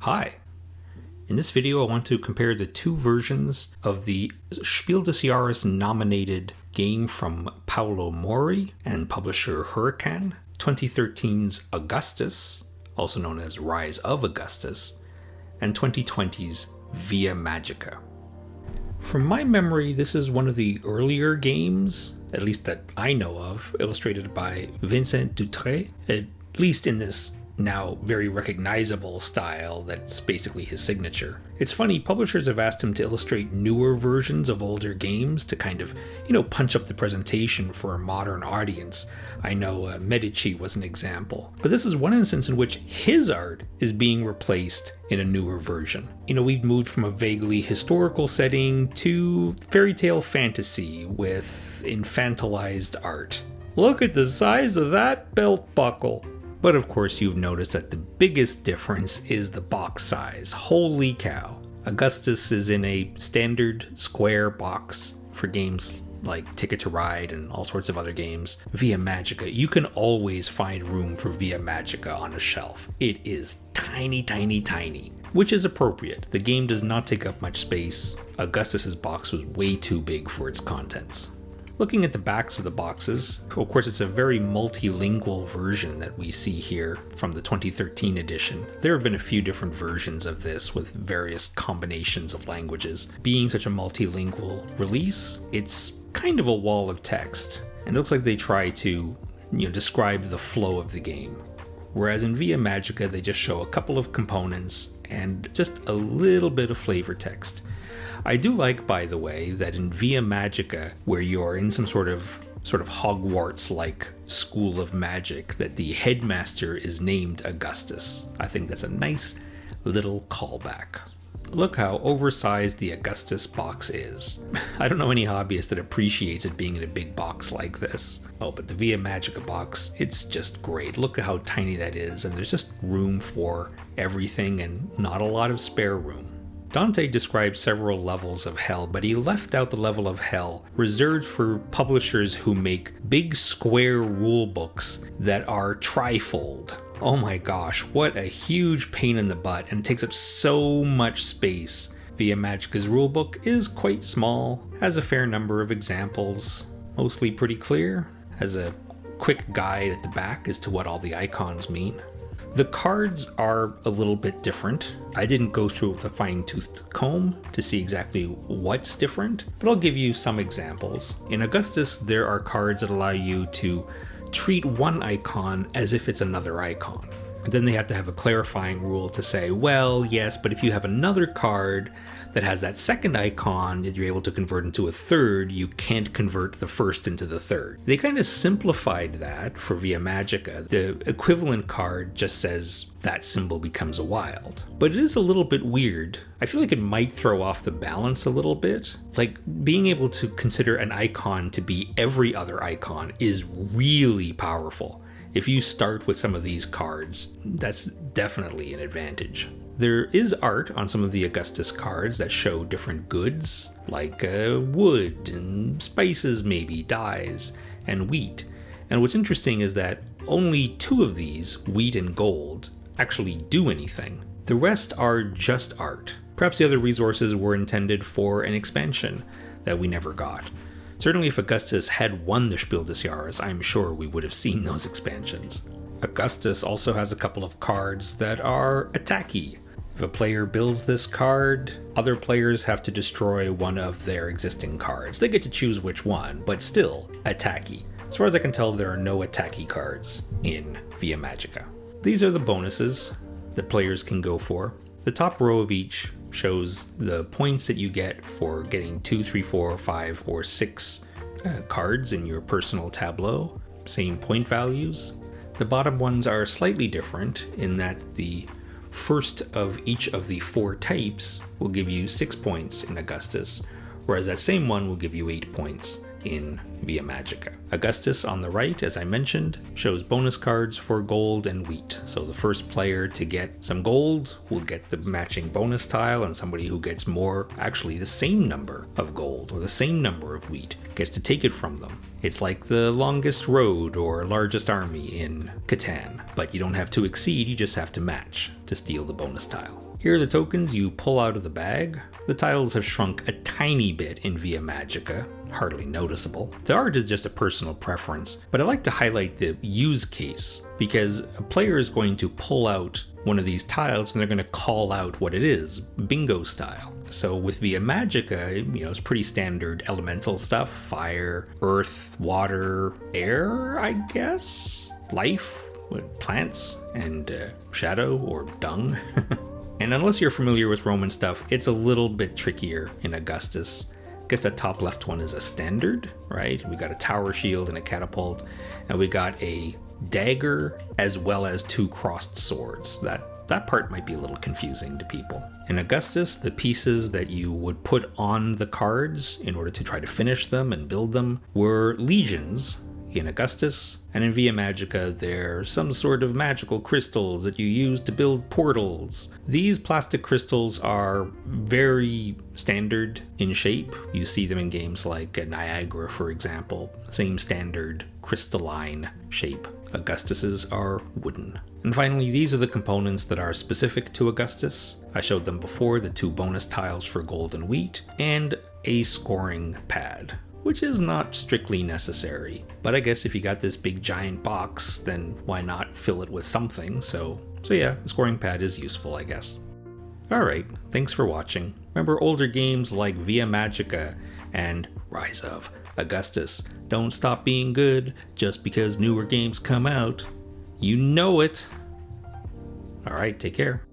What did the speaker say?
Hi. In this video, I want to compare the two versions of the Spiel des Jahres nominated game from Paolo Mori and publisher Hurrican, 2013's Augustus, also known as Rise of Augustus, and 2020's Via Magica. From my memory, this is one of the earlier games, at least that I know of, illustrated by Vincent Dutré, at least in this now very recognizable style that's basically his signature. It's funny, publishers have asked him to illustrate newer versions of older games to kind of, punch up the presentation for a modern audience. I know Medici was an example. But this is one instance in which his art is being replaced in a newer version. We've moved from a vaguely historical setting to fairy tale fantasy with infantilized art. Look at the size of that belt buckle. But of course you've noticed that the biggest difference is the box size. Holy cow. Augustus is in a standard square box for games like Ticket to Ride and all sorts of other games. Via Magica, you can always find room for Via Magica on a shelf. It is tiny, tiny, tiny, which is appropriate. The game does not take up much space. Augustus's box was way too big for its contents. Looking at the backs of the boxes, of course it's a very multilingual version that we see here from the 2013 edition. There have been a few different versions of this with various combinations of languages. Being such a multilingual release, it's kind of a wall of text, and it looks like they try to, describe the flow of the game. Whereas in Via Magica, they just show a couple of components and just a little bit of flavor text. I do like, by the way, that in Via Magica, where you're in some sort of Hogwarts-like school of magic, that the headmaster is named Augustus. I think that's a nice little callback. Look how oversized the Augustus box is. I don't know any hobbyist that appreciates it being in a big box like this. Oh, but the Via Magica box, it's just great. Look at how tiny that is, and there's just room for everything and not a lot of spare room. Dante described several levels of hell, but he left out the level of hell reserved for publishers who make big square rule books that are trifold. Oh my gosh, what a huge pain in the butt, and it takes up so much space. Via Magica's rulebook is quite small, has a fair number of examples, mostly pretty clear, has a quick guide at the back as to what all the icons mean. The cards are a little bit different. I didn't go through with a fine-toothed comb to see exactly what's different, but I'll give you some examples. In Augustus, there are cards that allow you to treat one icon as if it's another icon. And then they have to have a clarifying rule to say, well, yes, but if you have another card that has that second icon that you're able to convert into a third, you can't convert the first into the third. They kind of simplified that for Via Magica. The equivalent card just says that symbol becomes a wild. But it is a little bit weird. I feel like it might throw off the balance a little bit. Like, being able to consider an icon to be every other icon is really powerful. If you start with some of these cards, that's definitely an advantage. There is art on some of the Augustus cards that show different goods, like wood and spices maybe, dyes, and wheat. And what's interesting is that only two of these, wheat and gold, actually do anything. The rest are just art. Perhaps the other resources were intended for an expansion that we never got. Certainly if Augustus had won the Spiel des Jahres, I'm sure we would have seen those expansions. Augustus also has a couple of cards that are attacky. If a player builds this card, other players have to destroy one of their existing cards. They get to choose which one, but still attacky. As far as I can tell, there are no attacky cards in Via Magica. These are the bonuses that players can go for. The top row of each shows the points that you get for getting 2, 3, 4, 5, or 6 cards in your personal tableau. Same point values. The bottom ones are slightly different in that the first of each of the 4 types will give you 6 points in Augustus, whereas that same one will give you 8 points in Via Magica. Augustus on the right, as I mentioned, shows bonus cards for gold and wheat. So the first player to get some gold will get the matching bonus tile, and somebody who gets more, actually the same number of gold or the same number of wheat, gets to take it from them. It's like the longest road or largest army in Catan, but you don't have to exceed, you just have to match to steal the bonus tile. Here are the tokens you pull out of the bag. The tiles have shrunk a tiny bit in Via Magica, hardly noticeable. The art is just a personal preference, but I like to highlight the use case because a player is going to pull out one of these tiles and they're going to call out what it is, bingo style. So with Via Magica, it's pretty standard elemental stuff, fire, earth, water, air, I guess, life, with plants, and shadow or dung. And unless you're familiar with Roman stuff, it's a little bit trickier in Augustus. I guess that top left one is a standard, right? We got a tower shield and a catapult, and we got a dagger as well as 2 crossed swords. That part might be a little confusing to people. In Augustus, the pieces that you would put on the cards in order to try to finish them and build them were legions in Augustus, and in Via Magica they're some sort of magical crystals that you use to build portals. These plastic crystals are very standard in shape. You see them in games like Niagara, for example, same standard crystalline shape. Augustus's are wooden. And finally, these are the components that are specific to Augustus. I showed them before, the 2 bonus tiles for gold and wheat, and a scoring pad, which is not strictly necessary. But I guess if you got this big giant box, then why not fill it with something? So yeah, a scoring pad is useful, I guess. Alright, thanks for watching. Remember, older games like Via Magica and Rise of Augustus don't stop being good just because newer games come out. You know it. Alright, take care.